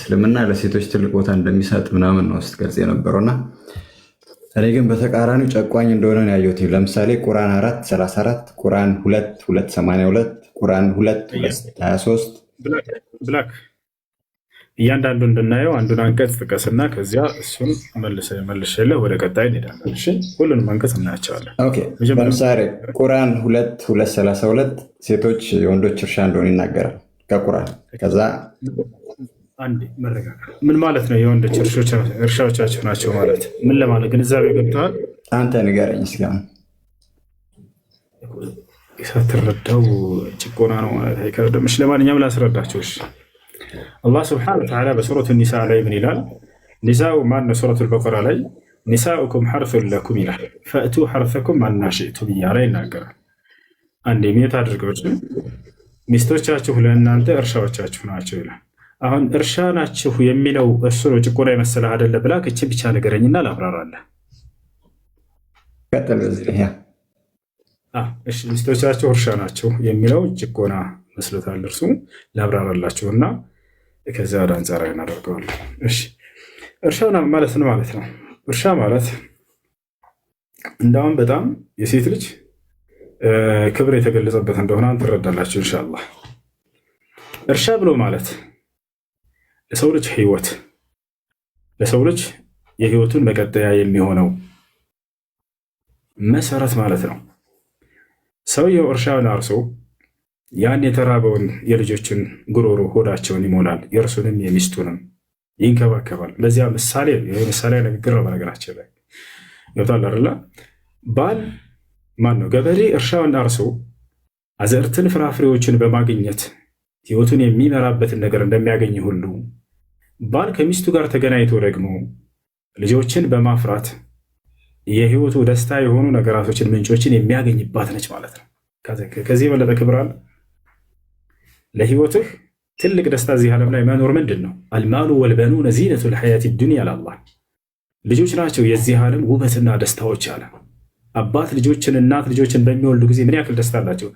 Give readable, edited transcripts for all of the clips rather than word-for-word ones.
እስልምና ለሴቶች ትልቅ ቦታ እንደሚሰጥ ምናምን ነው ስትገልጽ የነበረውና እኔ ግን በተቃራኒው ጨቋኝ እንደሆነ ነው ያየሁት። ለምሳሌ ቁርአን 4:34 ቁርአን 2:282 ቁርአን 2:223 ብላክ እያንዳንዱ እንድናየው አንዱን አንቀጽ ጥቀስና ከዚያ እሱን መልሼልህ ወደ ቀጣይ እንሄዳለን። እሺ ሁሉንም አንቀጽ እናያቸዋለን። ለምሳሌ ቁርአን 2:232 ሴቶች የወንዶች እርሻ እንደሆነ ይናገራል ከቁርአን። ከዛ አንዴ መረጋጋት ምን ማለት ነው? የወንዶች እርሻዎቻቸው ናቸው ማለት ምን ለማለት ግንዛቤ ገብተዋል? አንተ ንገረኝ እስኪ። አሁን ሳትረዳው ጭቆና ነው ማለት አይከብድም። እሺ ለማንኛውም ላስረዳቸው። እሺ አላህ ስብሐነሁ ወተዓላ በሱረቱ ኒሳ ላይ ምን ይላል? ኒሳኡ ማነው? ሱረቱል በቀራ ላይ ኒሳኡኩም ሐርሱን ለኩም ይላል። ፈእቱ ሐርሰኩም አና ሽእቱም እያለ ይናገራል። አንዴ ሚየት አድርገው ሚስቶቻችሁ ለእናንተ እርሻዎቻችሁ ናቸው ይላል። አሁን እርሻ ናችሁ የሚለው እሱ ነው ጭቆና የመሰለህ አይደለ? ብላ እችን ብቻ ንገረኝና ላብራራለህ። እሺ ሚስቶቻችሁ እርሻ ናቸው የሚለው ጭቆና መስሎታል እርሱ። ላብራራላችሁና ከዚያ ወደ አንጻራዊ እናደርገዋለን። እሺ እርሻ ማለት ነው ማለት ነው። እርሻ ማለት እንዳውም በጣም የሴት ልጅ ክብር የተገለጸበት እንደሆነ ትረዳላችሁ ኢንሻአላህ። እርሻ ብሎ ማለት ለሰው ልጅ ህይወት፣ ለሰው ልጅ የህይወቱን መቀጠያ የሚሆነው መሰረት ማለት ነው። ሰውየው እርሻውን አርሶ ያን የተራበውን የልጆችን ጉሮሮ ሆዳቸውን ይሞላል፣ የእርሱንም የሚስቱንም ይንከባከባል። በዚያ ምሳሌ ንግግር ነው። በነገራችን ላይ ገብቷል አይደለ? ባል ማን ነው? ገበሬ እርሻውን አርሶ አዝዕርትን ፍራፍሬዎችን በማግኘት ህይወቱን የሚመራበትን ነገር እንደሚያገኝ ሁሉ ባል ከሚስቱ ጋር ተገናኝቶ ደግሞ ልጆችን በማፍራት የህይወቱ ደስታ የሆኑ ነገራቶችን ምንጮችን የሚያገኝባት ነች ማለት ነው። ከዚህ የበለጠ ክብር አለ? ለህይወትህ ትልቅ ደስታ እዚህ ዓለም ላይ መኖር ምንድን ነው? አልማሉ ወልበኑነ ዚነቱል ሐያቲ ዱንያ አላህ ልጆች ናቸው የዚህ ዓለም ውበትና ደስታዎች አለ። አባት ልጆችን እናት ልጆችን በሚወልዱ ጊዜ ምን ያክል ደስታ አላቸው።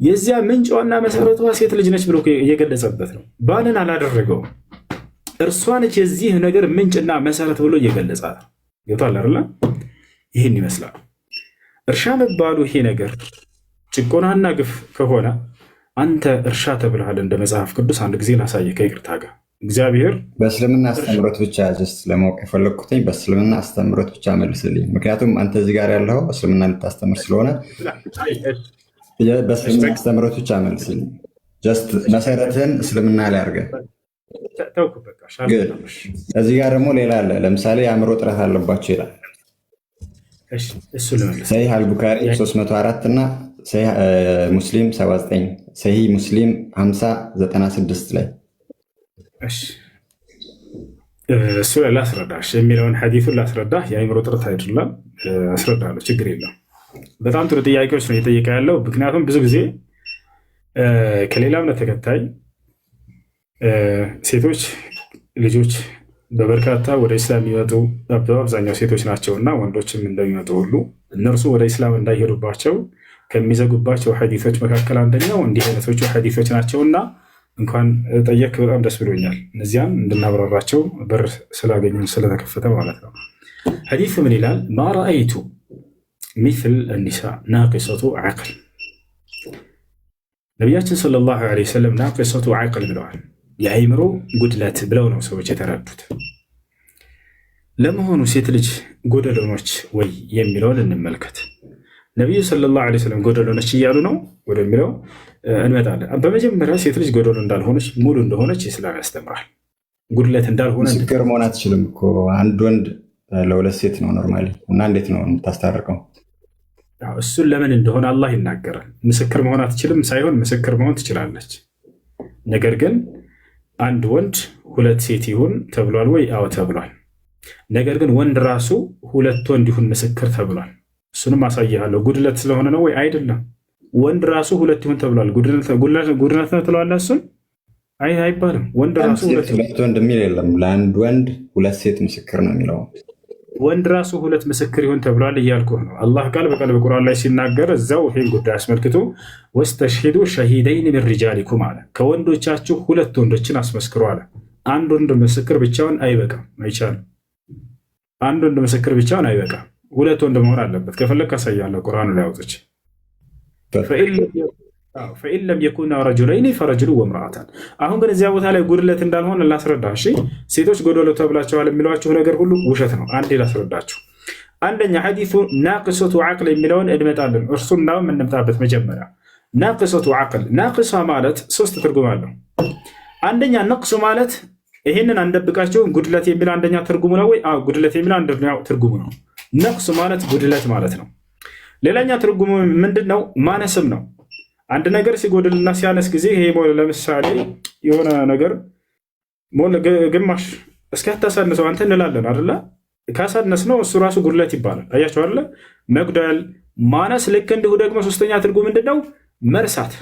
የዚያ ምንጭዋና መሰረቷ ሴት ልጅ ነች ብሎ እየገለጸበት ነው። ባልን አላደረገው፣ እርሷ ነች የዚህ ነገር ምንጭና መሰረት ብሎ እየገለጻት ይወጣል አይደል? ይህን ይመስላል እርሻ መባሉ። ይሄ ነገር ጭቆናና ግፍ ከሆነ አንተ እርሻ ተብልሃል እንደ መጽሐፍ ቅዱስ። አንድ ጊዜ ላሳየ ከይቅርታ ጋር እግዚአብሔር በእስልምና አስተምሮት ብቻ ለማወቅ የፈለግኩትኝ በእስልምና አስተምሮት ብቻ መልስልኝ። ምክንያቱም አንተ እዚህ ጋር ያለው እስልምና ልታስተምር ስለሆነ በእስልምና አስተምሮት ብቻ መልስልኝ። ጀስት መሰረትን እስልምና ላይ አድርገህ እዚህ ጋር ደግሞ ሌላ አለ። ለምሳሌ የአእምሮ ጥረት አለባቸው ይላል ሰሂህ አልቡካሪ 304 እና ሙስሊም 79 ሰሂህ ሙስሊም 5096 ላይ እሱ ላይ ላስረዳሽ የሚለውን ሐዲሱን ላስረዳህ። የአእምሮ ጥረት አይደለም አስረዳለሁ፣ ችግር የለም። በጣም ጥሩ ጥያቄዎች ነው እየጠየቀ ያለው። ምክንያቱም ብዙ ጊዜ ከሌላ እምነት ተከታይ ሴቶች ልጆች በበርካታ ወደ ኢስላም የሚመጡ በአብዛኛው ሴቶች ናቸውና ወንዶችም እንደሚመጡ ሁሉ እነርሱ ወደ ኢስላም እንዳይሄዱባቸው ከሚዘጉባቸው ሐዲሶች መካከል አንደኛው እንዲህ አይነቶቹ ሐዲሶች ናቸውና እንኳን ጠየቅ፣ በጣም ደስ ብሎኛል። እነዚያን እንድናብራራቸው በር ስላገኙ ስለተከፈተ ማለት ነው። ሐዲስ ምን ይላል? ማ ረአይቱ ሚስል ኒሳ ናቂሰቱ ዐቅል። ነቢያችን ሰለላሁ ዐለይሂ ወሰለም ናቂሰቱ ዐቅል ብለዋል። የአእምሮ ጉድለት ብለው ነው ሰዎች የተረዱት። ለመሆኑ ሴት ልጅ ጎደሎ ነች ወይ የሚለውን እንመልከት። ነቢዩ ሰለላሁ ዐለይሂ ወሰለም ጎደሎ ነች እያሉ ነው ወደሚለው እንመጣለን። በመጀመሪያ ሴት ልጅ ጎደሎ እንዳልሆነች ሙሉ እንደሆነች ኢስላም ያስተምራል። ጉድለት እንዳልሆነ ምስክር መሆን አትችልም እኮ አንድ ወንድ ለሁለት ሴት ነው ኖርማሊ። እና እንዴት ነው የምታስታርቀው? እሱን ለምን እንደሆነ አላህ ይናገራል። ምስክር መሆን አትችልም ሳይሆን ምስክር መሆን ትችላለች። ነገር ግን አንድ ወንድ ሁለት ሴት ይሁን ተብሏል ወይ? አዎ ተብሏል። ነገር ግን ወንድ ራሱ ሁለት ወንድ ይሁን ምስክር ተብሏል። እሱንም አሳይሃለሁ። ጉድለት ስለሆነ ነው ወይ? አይደለም። ወንድ ራሱ ሁለት ይሁን ተብሏል። ጉድለት ነው ትለዋለህ? እሱን አይባልም። ወንድ ራሱ ሁለት ወንድ የሚል የለም። ለአንድ ወንድ ሁለት ሴት ምስክር ነው የሚለው። ወንድ ራሱ ሁለት ምስክር ይሁን ተብሏል እያልኩህ ነው። አላህ ቃል በቃል በቁርአን ላይ ሲናገር እዛው ይህን ጉዳይ አስመልክቶ ወስተሽሂዱ ሸሂደይን ሚን ሪጃሊኩም አለ። ከወንዶቻችሁ ሁለት ወንዶችን አስመስክሩ አለ። አንድ ወንድ ምስክር ብቻውን አይበቃም፣ አይቻልም። አንድ ወንድ ምስክር ብቻውን አይበቃም፣ ሁለት ወንድ መሆን አለበት። ከፈለግ ካሳያለሁ ቁርአኑ ላይ አውጥቼ ፈኢን ለም የኩና ረጁለይኒ ፈረጅሉ ወምራአታን። አሁን ግን እዚያ ቦታ ላይ ጉድለት እንዳልሆነ ላስረዳ። እሺ ሴቶች ጎደሎ ተብላቸዋል የሚሏችሁ ነገር ሁሉ ውሸት ነው። አንዴ ላስረዳችሁ። አንደኛ ሐዲሱ ናቅሶቱ ዓቅል የሚለውን እንመጣለን። እርሱን ነው የምንመጣበት። መጀመሪያ ናቅሶቱ ዓቅል፣ ናቅሷ ማለት ሶስት ትርጉም አለው። አንደኛ ነቅሱ ማለት ይሄንን አንደብቃቸውም ጉድለት የሚል አንደኛ ትርጉሙ ነው ወይ? አዎ ጉድለት የሚል አንደኛው ትርጉሙ ነው። ነቅሱ ማለት ጉድለት ማለት ነው። ሌላኛ ትርጉሙ ምንድነው? ማነስም ነው። አንድ ነገር ሲጎድልና ሲያነስ ጊዜ ይሄ ለምሳሌ የሆነ ነገር ግማሽ እስኪያታሳንሰው አንተ እንላለን አይደለ? ካሳነስ ነው እሱ ራሱ ጉድለት ይባላል። አያቸው አይደለ? መጉደል፣ ማነስ። ልክ እንዲሁ ደግሞ ሶስተኛ ትርጉም ምንድነው? መርሳት።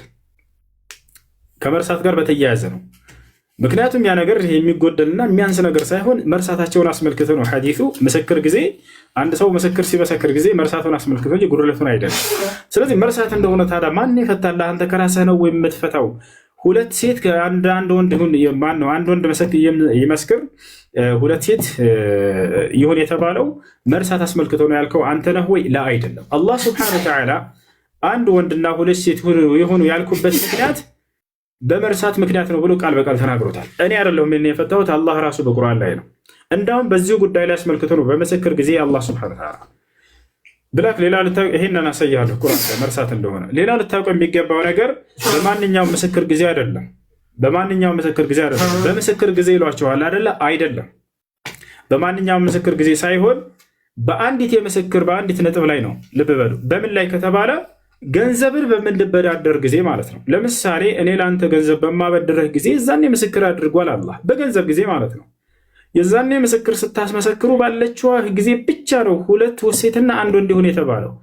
ከመርሳት ጋር በተያያዘ ነው። ምክንያቱም ያ ነገር የሚጎደልና የሚያንስ ነገር ሳይሆን መርሳታቸውን አስመልክቶ ነው ሐዲሱ። ምስክር ጊዜ አንድ ሰው ምስክር ሲመሰክር ጊዜ መርሳቱን አስመልክቶ እንጂ ጉድለቱን አይደለም። ስለዚህ መርሳት እንደሆነ ታዲያ ማን ይፈታልህ? አንተ ከራስህ ነው ወይ የምትፈታው? ሁለት ሴት አንድ ወንድ ማን ነው? አንድ ወንድ ይመስክር፣ ሁለት ሴት ይሁን የተባለው መርሳት አስመልክቶ ነው ያልከው አንተ ነህ ወይ? ላ አይደለም። አላህ ሱብሓነሁ ወተዓላ አንድ ወንድና ሁለት ሴት ይሁኑ ያልኩበት ምክንያት በመርሳት ምክንያት ነው ብሎ ቃል በቃል ተናግሮታል። እኔ አይደለሁም የፈታሁት፣ አላህ ራሱ በቁርአን ላይ ነው። እንዳውም በዚሁ ጉዳይ ላይ አስመልክቶ ነው በምስክር ጊዜ አላህ ሱብሓነሁ ወተዓላ ብላክ። ሌላ ይሄንን አሳያለሁ ቁርአን ላይ መርሳት እንደሆነ። ሌላ ልታውቀው የሚገባው ነገር በማንኛውም ምስክር ጊዜ አይደለም። በማንኛውም ምስክር ጊዜ አይደለም። በምስክር ጊዜ ይሏቸዋል አይደለ? አይደለም። በማንኛውም ምስክር ጊዜ ሳይሆን በአንዲት ነጥብ ላይ ነው። ልብ በሉ። በምን ላይ ከተባለ ገንዘብን በምንበዳደር ጊዜ ማለት ነው። ለምሳሌ እኔ ለአንተ ገንዘብ በማበድረህ ጊዜ የዛኔ ምስክር አድርጓል አላህ፣ በገንዘብ ጊዜ ማለት ነው። የዛኔ ምስክር ስታስመሰክሩ ባለችዋ ጊዜ ብቻ ነው ሁለት ሴትና አንድ ወንድ ይሁን የተባለው።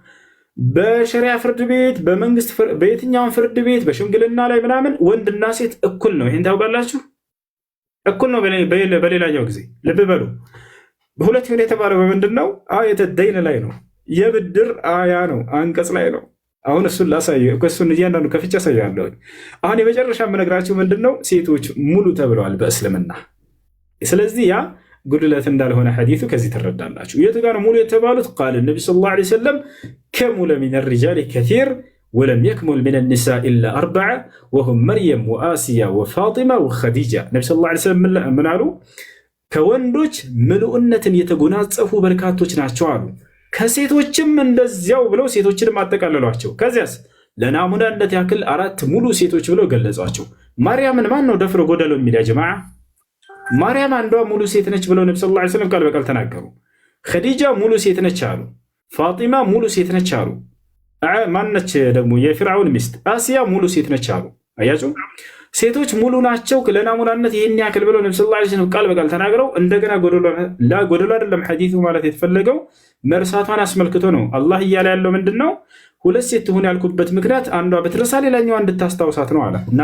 በሸሪያ ፍርድ ቤት፣ በመንግስት በየትኛውን ፍርድ ቤት፣ በሽምግልና ላይ ምናምን ወንድና ሴት እኩል ነው። ይህን ታውቃላችሁ? እኩል ነው። በሌላኛው ጊዜ ልብ በሉ። በሁለት ይሁን የተባለው በምንድን ነው? አየተ ደይን ላይ ነው። የብድር አያ ነው፣ አንቀጽ ላይ ነው። አሁን እሱን ላሳየው፣ እሱን እያንዳንዱ ከፍቼ አሳያለሁ። አሁን የመጨረሻ የምነግራችሁ ምንድን ነው? ሴቶች ሙሉ ተብለዋል በእስልምና። ስለዚህ ያ ጉድለት እንዳልሆነ ሐዲሱ ከዚህ ትረዳላችሁ። የቱ ጋር ነው ሙሉ የተባሉት? ቃል ነቢ ሰለላሁ ዐለይሂ ወሰለም ከሙለ ሚነ ሪጃሊ ከሲር ወለም የክሙል ሚነ ኒሳ ኢላ አርበዐ ወሁም መርየም ወአሲያ ወፋጢማ ወኸዲጃ። ነቢ ሰለላሁ ዐለይሂ ወሰለም ምን አሉ? ከወንዶች ምሉዕነትን የተጎናጸፉ በርካቶች ናቸው አሉ። ከሴቶችም እንደዚያው ብለው ሴቶችንም አጠቃለሏቸው። ከዚያስ ለናሙናነት ያክል 4 ሙሉ ሴቶች ብለው ገለጿቸው። ማርያምን ማን ነው ደፍሮ ጎደሎ የሚል? ያ ጀማዓ ማርያም አንዷ ሙሉ ሴት ነች ብለው ነብዩ ሰለላሁ ዐለይሂ ወሰለም ቃል በቃል ተናገሩ። ኸዲጃ ሙሉ ሴት ነች አሉ። ፋጢማ ሙሉ ሴት ነች አሉ። ማነች ደግሞ የፊርዓውን ሚስት አሲያ ሙሉ ሴት ነች አሉ። አያችሁ፣ ሴቶች ሙሉ ናቸው ለናሙናነት ይህን ያክል ብለው ነብዩ ሰለላሁ ዐለይሂ ወሰለም ቃል በቃል ተናግረው እንደገና ጎደሎ አይደለም ሐዲሱ ማለት የተፈለገው መርሳቷን አስመልክቶ ነው። አላህ እያለ ያለው ምንድን ነው? ሁለት ሴት ትሁን ያልኩበት ምክንያት አንዷ ብትረሳ ሌላኛዋ እንድታስታውሳት ነው አለ እና